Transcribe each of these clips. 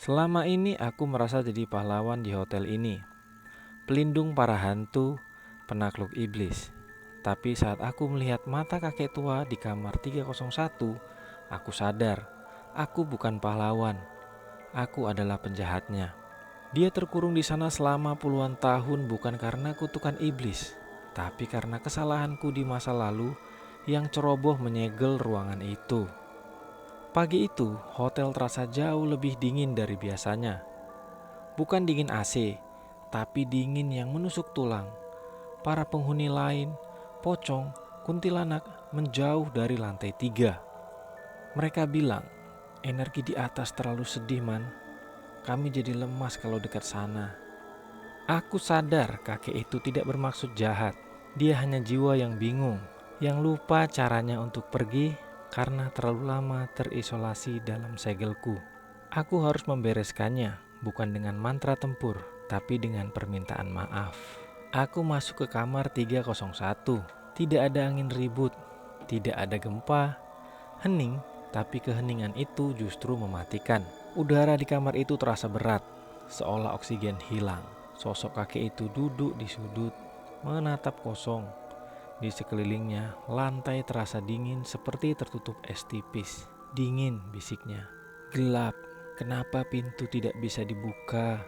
Selama ini aku merasa jadi pahlawan di hotel ini, pelindung para hantu, penakluk iblis. Tapi saat aku melihat mata kakek tua di kamar 301, aku sadar, aku bukan pahlawan, aku adalah penjahatnya. Dia terkurung di sana selama puluhan tahun bukan karena kutukan iblis, tapi karena kesalahanku di masa lalu yang ceroboh menyegel ruangan itu. Pagi itu, hotel terasa jauh lebih dingin dari biasanya. Bukan dingin AC, tapi dingin yang menusuk tulang. Para penghuni lain, pocong, kuntilanak menjauh dari lantai 3. Mereka bilang, energi di atas terlalu sedih man. Kami jadi lemas kalau dekat sana. Aku sadar kakek itu tidak bermaksud jahat. Dia hanya jiwa yang bingung, yang lupa caranya untuk pergi karena terlalu lama terisolasi dalam segelku. Aku harus membereskannya, bukan dengan mantra tempur, tapi dengan permintaan maaf. Aku masuk ke kamar 301. Tidak ada angin ribut, tidak ada gempa, hening, tapi keheningan itu justru mematikan. Udara di kamar itu terasa berat, seolah oksigen hilang. Sosok kakek itu duduk di sudut, menatap kosong. Di sekelilingnya, lantai terasa dingin seperti tertutup es tipis. Dingin, bisiknya. Gelap, kenapa pintu tidak bisa dibuka?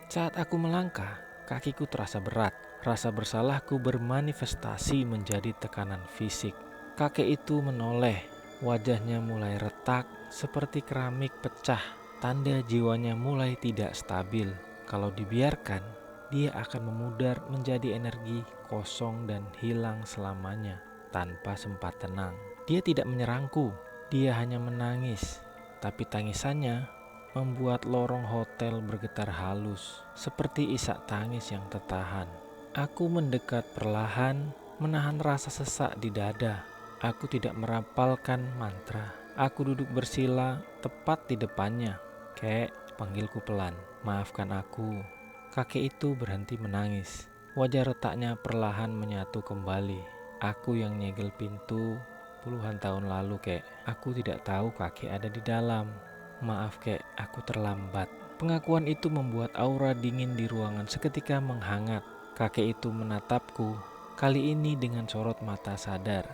Saat aku melangkah, kakiku terasa berat. Rasa bersalahku bermanifestasi menjadi tekanan fisik. Kakek itu menoleh, wajahnya mulai retak seperti keramik pecah. Tanda jiwanya mulai tidak stabil. Kalau dibiarkan, dia akan memudar menjadi energi kosong dan hilang selamanya tanpa sempat tenang. Dia tidak menyerangku, dia hanya menangis. Tapi tangisannya membuat lorong hotel bergetar halus, seperti isak tangis yang tertahan. Aku mendekat perlahan, menahan rasa sesak di dada. Aku tidak merapalkan mantra. Aku duduk bersila tepat di depannya. Kek, panggilku pelan. Maafkan aku. Kakek itu berhenti menangis. Wajah retaknya perlahan menyatu kembali. Aku yang nyegel pintu puluhan tahun lalu, kek. Aku tidak tahu kakek ada di dalam. Maaf, kek, aku terlambat. Pengakuan itu membuat aura dingin di ruangan seketika menghangat. Kakek itu menatapku, kali ini dengan sorot mata sadar.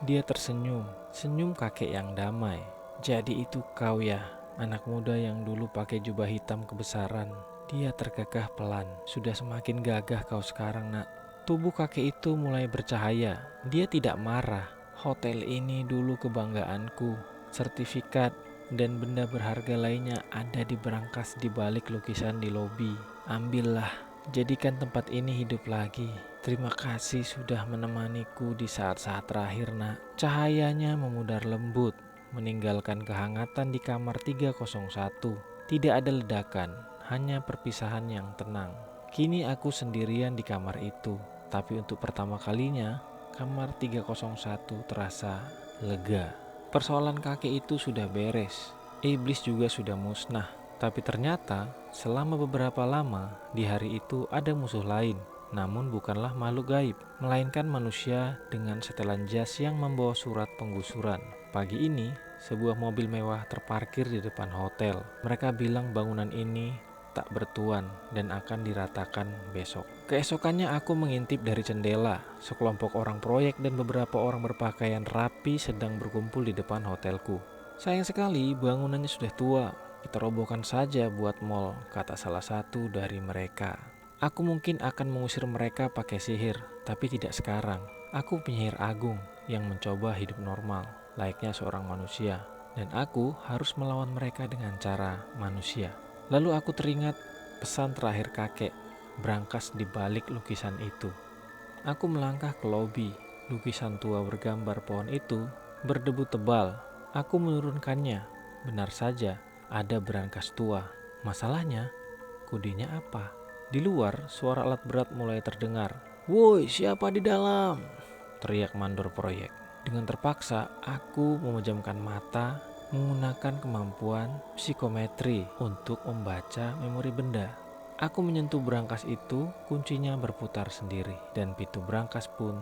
Dia tersenyum, senyum kakek yang damai. Jadi itu kau ya, anak muda yang dulu pakai jubah hitam kebesaran. Dia tergagah pelan. Sudah semakin gagah kau sekarang, nak. Tubuh kakek itu mulai bercahaya. Dia tidak marah. Hotel ini dulu kebanggaanku. Sertifikat dan benda berharga lainnya ada di berangkas di balik lukisan di lobi. Ambillah, jadikan tempat ini hidup lagi. Terima kasih sudah menemaniku di saat-saat terakhir, nak. Cahayanya memudar lembut, meninggalkan kehangatan di kamar 301. Tidak ada ledakan, hanya perpisahan yang tenang. Kini aku sendirian di kamar itu, tapi untuk pertama kalinya kamar 301 terasa lega. Persoalan kakek itu sudah beres, iblis juga sudah musnah. Tapi ternyata selama beberapa lama di hari itu ada musuh lain. Namun bukanlah makhluk gaib, melainkan manusia dengan setelan jas yang membawa surat penggusuran. Pagi ini, sebuah mobil mewah terparkir di depan hotel. Mereka bilang bangunan ini tak bertuan dan akan diratakan besok. Keesokannya aku mengintip dari jendela. Sekelompok orang proyek dan beberapa orang berpakaian rapi sedang berkumpul di depan hotelku. Sayang sekali bangunannya sudah tua. Kita robohkan saja buat mall, kata salah satu dari mereka. Aku mungkin akan mengusir mereka pakai sihir, tapi tidak sekarang. Aku penyihir agung yang mencoba hidup normal, layaknya seorang manusia. Dan aku harus melawan mereka dengan cara manusia. Lalu aku teringat pesan terakhir kakek, berangkas di balik lukisan itu. Aku melangkah ke lobi. Lukisan tua bergambar pohon itu berdebu tebal. Aku menurunkannya. Benar saja, ada berangkas tua. Masalahnya, kodenya apa? Di luar, suara alat berat mulai terdengar. "Woi, siapa di dalam?" teriak mandor proyek. Dengan terpaksa, aku memejamkan mata, menggunakan kemampuan psikometri untuk membaca memori benda. Aku menyentuh berangkas itu, kuncinya berputar sendiri, dan pintu berangkas pun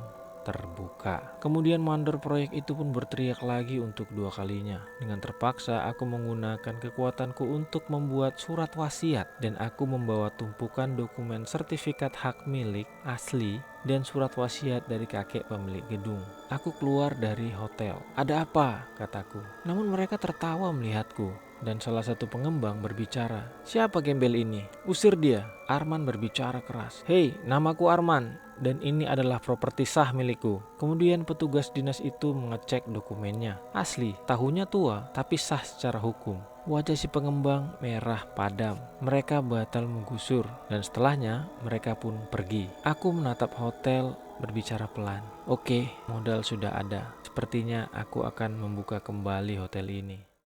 terbuka. Kemudian mandor proyek itu pun berteriak lagi untuk 2 kalinya. Dengan terpaksa aku menggunakan kekuatanku untuk membuat surat wasiat, dan aku membawa tumpukan dokumen sertifikat hak milik asli dan surat wasiat dari kakek pemilik gedung. Aku keluar dari hotel. "Ada apa?" kataku. Namun mereka tertawa melihatku, dan salah satu pengembang berbicara. "Siapa gembel ini? Usir dia." Arman berbicara keras. "Hei, namaku Arman, dan ini adalah properti sah milikku." Kemudian petugas dinas itu mengecek dokumennya. Asli, tahunnya tua, tapi sah secara hukum. Wajah si pengembang merah padam. Mereka batal menggusur, dan setelahnya mereka pun pergi. Aku menatap hotel, berbicara pelan. "Oke, modal sudah ada. Sepertinya aku akan membuka kembali hotel ini."